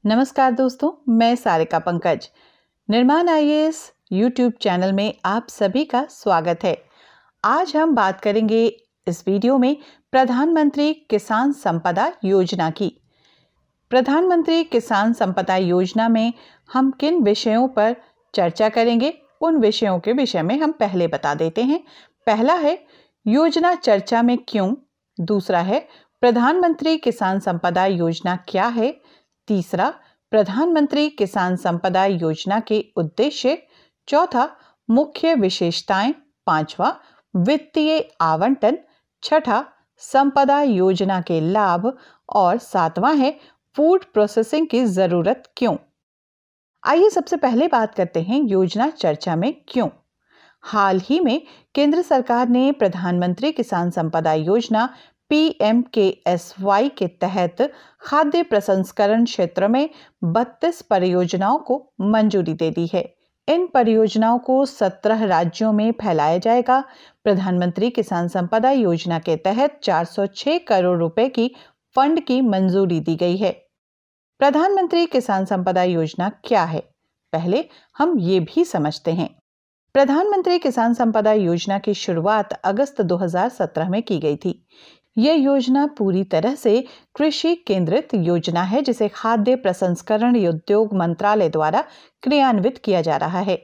नमस्कार दोस्तों, मैं सारिका पंकज। निर्माण आईएएस यूट्यूब चैनल में आप सभी का स्वागत है। आज हम बात करेंगे इस वीडियो में प्रधानमंत्री किसान संपदा योजना की। प्रधानमंत्री किसान संपदा योजना में हम किन विषयों पर चर्चा करेंगे, उन विषयों के विषय में हम पहले बता देते हैं। पहला है योजना चर्चा में क्यों, दूसरा है प्रधानमंत्री किसान संपदा योजना क्या है, तीसरा प्रधानमंत्री किसान संपदा योजना के उद्देश्य, चौथा मुख्य विशेषताएं, पांचवा वित्तीय आवंटन, छठा संपदा योजना के लाभ और सातवां है फूड प्रोसेसिंग की जरूरत क्यों। आइए सबसे पहले बात करते हैं योजना चर्चा में क्यों। हाल ही में केंद्र सरकार ने प्रधानमंत्री किसान संपदा योजना PMKSY के तहत खाद्य प्रसंस्करण क्षेत्र में 32 परियोजनाओं को मंजूरी दे दी है। इन परियोजनाओं को 17 राज्यों में फैलाया जाएगा। प्रधानमंत्री किसान संपदा योजना के तहत 406 करोड़ रुपए की फंड की मंजूरी दी गई है। प्रधानमंत्री किसान संपदा योजना क्या है, पहले हम ये भी समझते हैं। प्रधानमंत्री किसान संपदा योजना की शुरुआत अगस्त 2017 में की गई थी। यह योजना पूरी तरह से कृषि केंद्रित योजना है, जिसे खाद्य प्रसंस्करण उद्योग मंत्रालय द्वारा क्रियान्वित किया जा रहा है।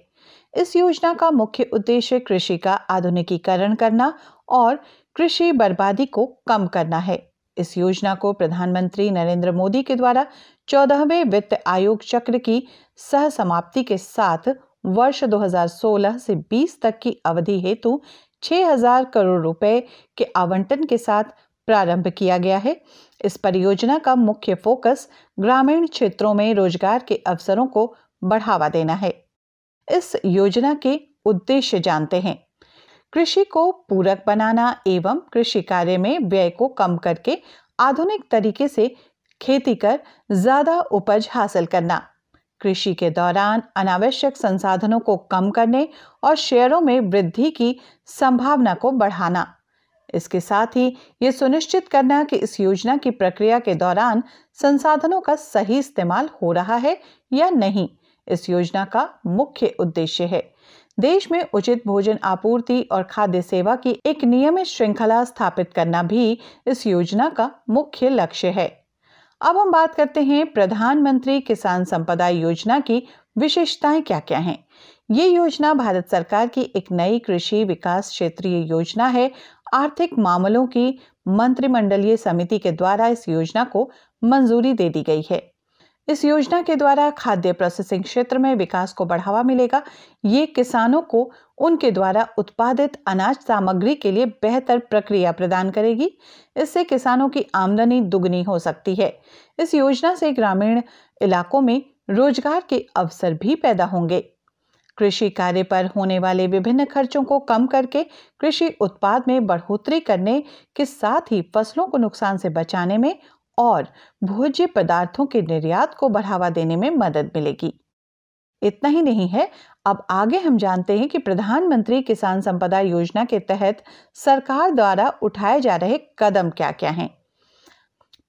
इस योजना का मुख्य उद्देश्य कृषि का आधुनिकीकरण करना और कृषि बर्बादी को कम करना है। इस योजना को प्रधानमंत्री नरेंद्र मोदी के द्वारा 14वें वित्त आयोग चक्र की सह समाप्ति के साथ वर्ष 2016 से 20 तक की अवधि हेतु 6,000 करोड़ रुपए के आवंटन के साथ प्रारंभ किया गया है। इस परियोजना का मुख्य फोकस ग्रामीण क्षेत्रों में रोजगार के अवसरों को बढ़ावा देना है। इस योजना के उद्देश्य जानते हैं। कृषि को पूरक बनाना एवं कृषि कार्य में व्यय को कम करके आधुनिक तरीके से खेती कर ज्यादा उपज हासिल करना, कृषि के दौरान अनावश्यक संसाधनों को कम करने और शेयरों में वृद्धि की संभावना को बढ़ाना। इसके साथ ही ये सुनिश्चित करना कि इस योजना की प्रक्रिया के दौरान संसाधनों का सही इस्तेमाल हो रहा है या नहीं, इस योजना का मुख्य उद्देश्य है। देश में उचित भोजन आपूर्ति और खाद्य सेवा की एक नियमित श्रृंखला स्थापित करना भी इस योजना का मुख्य लक्ष्य है। अब हम बात करते हैं प्रधानमंत्री किसान संपदा योजना की विशेषताएं क्या क्या हैं। ये योजना भारत सरकार की एक नई कृषि विकास क्षेत्रीय योजना है। आर्थिक मामलों की मंत्रिमंडलीय समिति के द्वारा इस योजना को मंजूरी दे दी गई है। इस योजना के द्वारा खाद्य प्रोसेसिंग क्षेत्र में विकास को बढ़ावा मिलेगा। ये किसानों को उनके द्वारा उत्पादित अनाज सामग्री के लिए बेहतर प्रक्रिया प्रदान करेगी। इससे किसानों की आमदनी दुगनी हो सकती है। इस योजना से ग्रामीण इलाकों में रोजगार के अवसर भी पैदा होंगे। कृषि कार्य पर होने वाले विभिन्न खर्चों को कम करके कृषि उत्पाद में बढ़ोतरी करने के साथ ही फसलों को नुकसान से बचाने में और भोज्य पदार्थों के निर्यात को बढ़ावा देने में मदद मिलेगी। इतना ही नहीं है, अब आगे हम जानते हैं कि प्रधानमंत्री किसान संपदा योजना के तहत सरकार द्वारा उठाए जा रहे कदम क्या क्या हैं।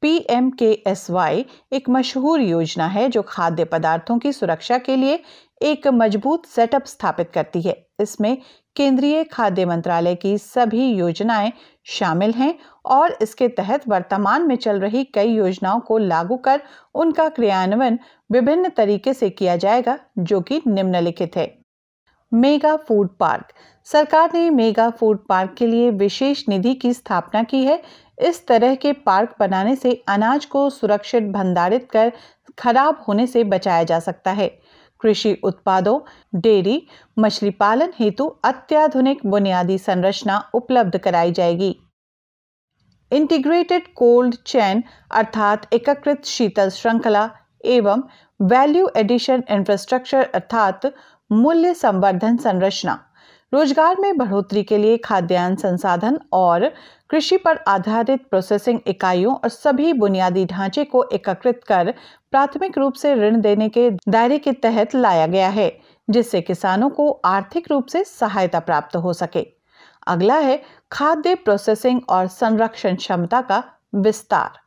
PMKSY एक मशहूर योजना है जो खाद्य पदार्थों की सुरक्षा के लिए एक मजबूत सेटअप स्थापित करती है। इसमें केंद्रीय खाद्य मंत्रालय की सभी योजनाएं शामिल हैं और इसके तहत वर्तमान में चल रही कई योजनाओं को लागू कर उनका क्रियान्वयन विभिन्न तरीके से किया जाएगा, जो कि निम्नलिखित है। Mega food park. सरकार ने मेगा फूड पार्क के लिए विशेष निधि की स्थापना की है। इस तरह के पार्क बनाने से अनाज को सुरक्षित भंडारित कर खराब होने से बचाया जा सकता है। कृषि उत्पादों, डेयरी, मछली पालन हेतु अत्याधुनिक बुनियादी संरचना उपलब्ध कराई जाएगी। इंटीग्रेटेड कोल्ड चेन अर्थात एकीकृत शीतल श्रृंखला एवं वैल्यू एडिशन इंफ्रास्ट्रक्चर अर्थात मूल्य संवर्धन संरचना। रोजगार में बढ़ोतरी के लिए खाद्यान्न संसाधन और कृषि पर आधारित प्रोसेसिंग इकाइयों और सभी बुनियादी ढांचे को एकीकृत कर प्राथमिक रूप से ऋण देने के दायरे के तहत लाया गया है, जिससे किसानों को आर्थिक रूप से सहायता प्राप्त हो सके। अगला है खाद्य प्रोसेसिंग और संरक्षण क्षमता का विस्तार।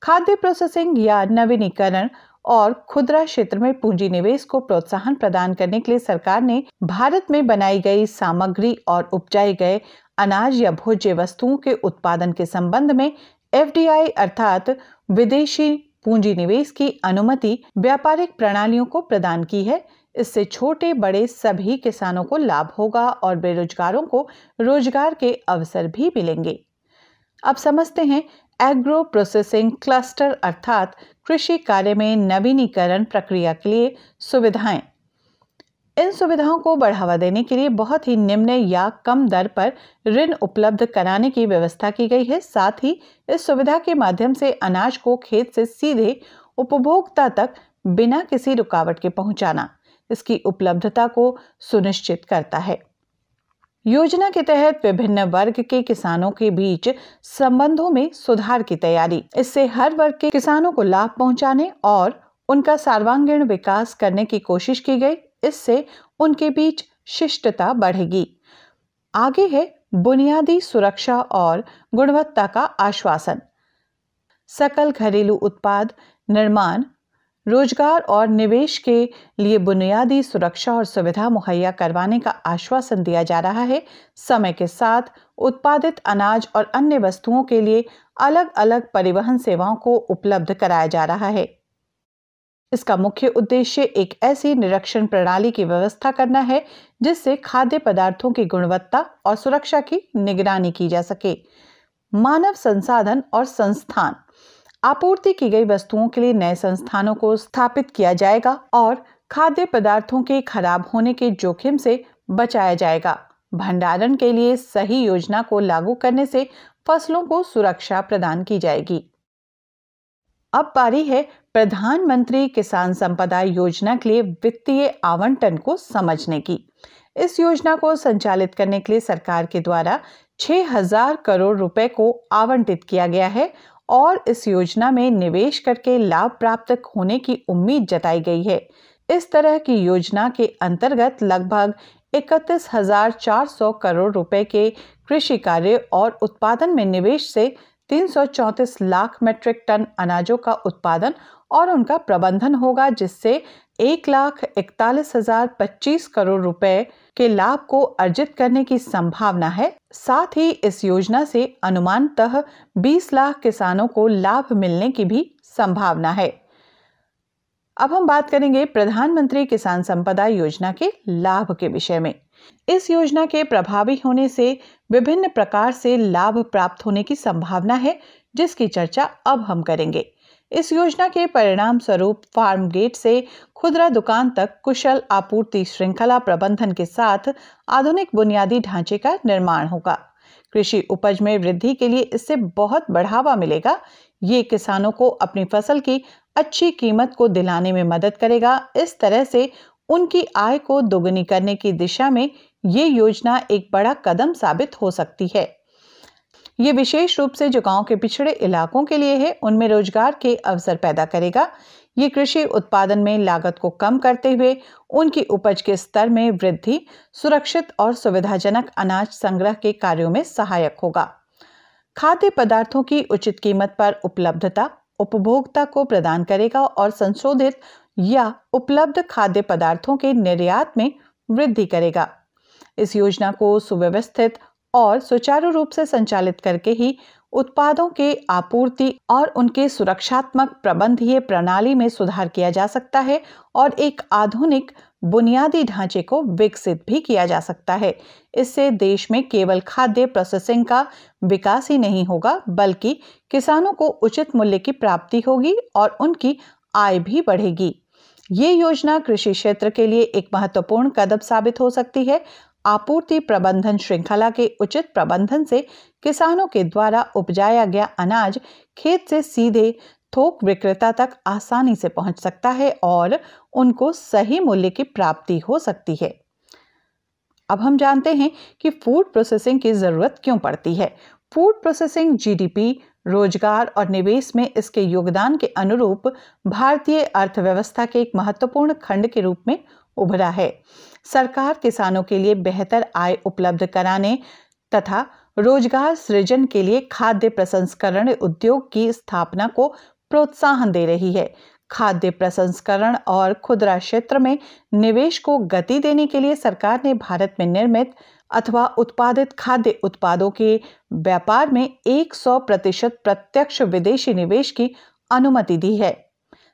खाद्य प्रोसेसिंग या नवीनीकरण और खुदरा क्षेत्र में पूंजी निवेश को प्रोत्साहन प्रदान करने के लिए सरकार ने भारत में बनाई गई सामग्री और उपजाए गए अनाज या भोज्य वस्तुओं के उत्पादन के संबंध में FDI अर्थात विदेशी पूंजी निवेश की अनुमति व्यापारिक प्रणालियों को प्रदान की है। इससे छोटे बड़े सभी किसानों को लाभ होगा और बेरोजगारों को रोजगार के अवसर भी मिलेंगे। अब समझते हैं एग्रो प्रोसेसिंग क्लस्टर अर्थात कृषि कार्य में नवीनीकरण प्रक्रिया के लिए सुविधाएं। इन सुविधाओं को बढ़ावा देने के लिए बहुत ही निम्न या कम दर पर ऋण उपलब्ध कराने की व्यवस्था की गई है। साथ ही इस सुविधा के माध्यम से अनाज को खेत से सीधे उपभोक्ता तक बिना किसी रुकावट के पहुंचाना इसकी उपलब्धता को सुनिश्चित करता है। योजना के तहत विभिन्न वर्ग के किसानों के बीच संबंधों में सुधार की तैयारी। इससे हर वर्ग के किसानों को लाभ पहुंचाने और उनका सर्वांगीण विकास करने की कोशिश की गई। इससे उनके बीच शिष्टता बढ़ेगी। आगे है बुनियादी सुरक्षा और गुणवत्ता का आश्वासन। सकल घरेलू उत्पाद निर्माण, रोजगार और निवेश के लिए बुनियादी सुरक्षा और सुविधा मुहैया करवाने का आश्वासन दिया जा रहा है। समय के साथ उत्पादित अनाज और अन्य वस्तुओं के लिए अलग अलग परिवहन सेवाओं को उपलब्ध कराया जा रहा है। इसका मुख्य उद्देश्य एक ऐसी निरीक्षण प्रणाली की व्यवस्था करना है जिससे खाद्य पदार्थों की गुणवत्ता और सुरक्षा की निगरानी की जा सके। मानव संसाधन और संस्थान, आपूर्ति की गई वस्तुओं के लिए नए संस्थानों को स्थापित किया जाएगा और खाद्य पदार्थों के खराब होने के जोखिम से बचाया जाएगा। भंडारण के लिए सही योजना को लागू करने से फसलों को सुरक्षा प्रदान की जाएगी। अब बारी है प्रधानमंत्री किसान संपदा योजना के लिए वित्तीय आवंटन को समझने की। इस योजना को संचालित करने के लिए सरकार के द्वारा 6,000 करोड़ रुपए को आवंटित किया गया है और इस योजना में निवेश करके लाभ प्राप्त होने की उम्मीद जताई गई है। इस तरह की योजना के अंतर्गत लगभग 31,400 करोड़ रुपए के कृषि कार्य और उत्पादन में निवेश से 334 लाख मीट्रिक टन अनाजों का उत्पादन और उनका प्रबंधन होगा, जिससे 1,41,025 करोड़ रुपए के लाभ को अर्जित करने की संभावना है। साथ ही इस योजना से अनुमानतः 20 लाख किसानों को लाभ मिलने की भी संभावना है। अब हम बात करेंगे प्रधानमंत्री किसान संपदा योजना के लाभ के विषय में। इस योजना के प्रभावी होने से विभिन्न प्रकार से लाभ प्राप्त होने की संभावना है, जिसकी चर्चा अब हम करेंगे। इस योजना के परिणाम स्वरूप फार्म गेट से खुदरा दुकान तक कुशल आपूर्ति श्रृंखला प्रबंधन के साथ आधुनिक बुनियादी ढांचे का निर्माण होगा। कृषि उपज में वृद्धि के लिए इससे बहुत बढ़ावा मिलेगा। ये किसानों को अपनी फसल की अच्छी कीमत को दिलाने में मदद करेगा। इस तरह से उनकी आय को दोगुनी करने की दिशा में ये योजना एक बड़ा कदम साबित हो सकती है। ये विशेष रूप से जो गांव के पिछड़े इलाकों के लिए है, उनमें रोजगार के अवसर पैदा करेगा। ये कृषि उत्पादन में लागत को कम करते हुए उनकी उपज के स्तर में वृद्धि, सुरक्षित और सुविधाजनक अनाज संग्रह के कार्यों में सहायक होगा। खाद्य पदार्थों की उचित कीमत पर उपलब्धता उपभोक्ता को प्रदान करेगा और संशोधित या उपलब्ध खाद्य पदार्थों के निर्यात में वृद्धि करेगा। इस योजना को सुव्यवस्थित और सुचारू रूप से संचालित करके ही उत्पादों के आपूर्ति और उनके सुरक्षात्मक प्रबंधीय प्रणाली में सुधार किया जा सकता है और एक आधुनिक बुनियादी ढांचे को विकसित भी किया जा सकता है। इससे देश में केवल खाद्य प्रोसेसिंग का विकास ही नहीं होगा, बल्कि किसानों को उचित मूल्य की प्राप्ति होगी और उनकी आय भी बढ़ेगी। ये योजना कृषि क्षेत्र के लिए एक महत्वपूर्ण कदम साबित हो सकती है। आपूर्ति प्रबंधन श्रृंखला के उचित प्रबंधन से किसानों के द्वारा उपजाया गया अनाज खेत से सीधे थोक विक्रेता तक आसानी से पहुंच सकता है और उनको सही मूल्य की प्राप्ति हो सकती है। अब हम जानते हैं कि फूड प्रोसेसिंग की जरूरत क्यों पड़ती है। फूड प्रोसेसिंग जीडीपी, रोजगार और निवेश में इसके योगदान के अनुरूप भारतीय अर्थव्यवस्था के एक महत्वपूर्ण खंड के रूप में उभरा है। सरकार किसानों के लिए बेहतर आय उपलब्ध कराने तथा रोजगार सृजन के लिए खाद्य प्रसंस्करण उद्योग की स्थापना को प्रोत्साहन दे रही है। खाद्य प्रसंस्करण और खुदरा क्षेत्र में निवेश को गति देने के लिए सरकार ने भारत में निर्मित अथवा उत्पादित खाद्य उत्पादों के व्यापार में 100% प्रत्यक्ष विदेशी निवेश की अनुमति दी है।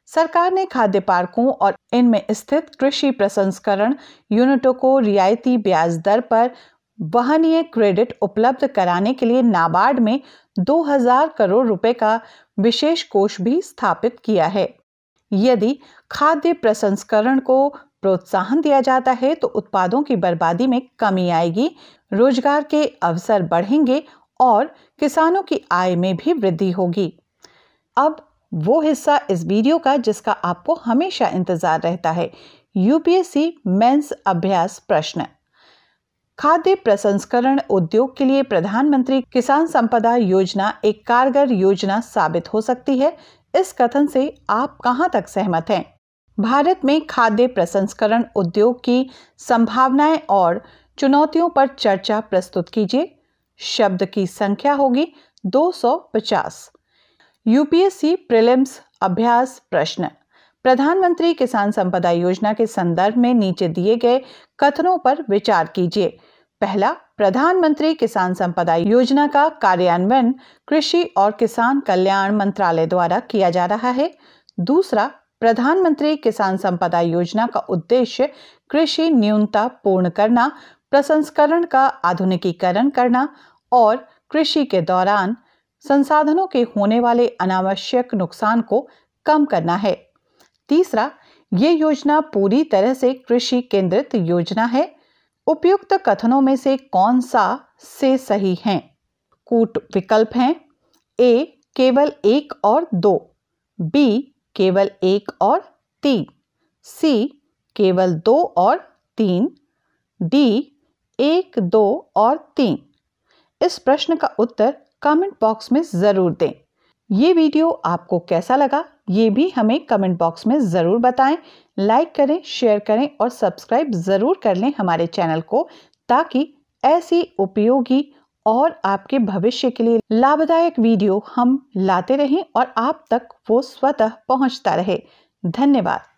सरकार ने खाद्य पार्कों और इनमें स्थित कृषि प्रसंस्करण यूनिटों को रियायती ब्याज दर पर वहनीय क्रेडिट उपलब्ध कराने के लिए नाबार्ड में 2000 करोड़ रुपए का विशेष कोष भी स्थापित किया है। यदि खाद्य प्रसंस्करण को प्रोत्साहन दिया जाता है तो उत्पादों की बर्बादी में कमी आएगी, रोजगार के अवसर बढ़ेंगे और किसानों की आय में भी वृद्धि होगी। अब वो हिस्सा इस वीडियो का जिसका आपको हमेशा इंतजार रहता है, यूपीएससी मेंस अभ्यास प्रश्न। खाद्य प्रसंस्करण उद्योग के लिए प्रधानमंत्री किसान संपदा योजना एक कारगर योजना साबित हो सकती है। इस कथन से आप कहां तक सहमत हैं? भारत में खाद्य प्रसंस्करण उद्योग की संभावनाएं और चुनौतियों पर चर्चा प्रस्तुत कीजिए। शब्द की संख्या होगी 250। यूपीएससी प्रीलिम्स अभ्यास प्रश्न। प्रधानमंत्री किसान संपदा योजना के संदर्भ में नीचे दिए गए कथनों पर विचार कीजिए। पहला, प्रधानमंत्री किसान संपदा योजना का कार्यान्वयन कृषि और किसान कल्याण मंत्रालय द्वारा किया जा रहा है। दूसरा, प्रधानमंत्री किसान संपदा योजना का उद्देश्य कृषि न्यूनता पूर्ण करना, प्रसंस्करण का आधुनिकीकरण करना और कृषि के दौरान संसाधनों के होने वाले अनावश्यक नुकसान को कम करना है। तीसरा, ये योजना पूरी तरह से कृषि केंद्रित योजना है। उपयुक्त कथनों में से कौन सा से सही हैं? कूट विकल्प हैं। ए, केवल 1 और 2, बी, केवल 1 और 3, सी, केवल 2 और 3, डी, 1, 2 और 3। इस प्रश्न का उत्तर कमेंट बॉक्स में जरूर दें। ये वीडियो आपको कैसा लगा ये भी हमें कमेंट बॉक्स में जरूर बताएं। लाइक करें, शेयर करें और सब्सक्राइब जरूर कर लें हमारे चैनल को, ताकि ऐसी उपयोगी और आपके भविष्य के लिए लाभदायक वीडियो हम लाते रहें और आप तक वो स्वतः पहुंचता रहे। धन्यवाद।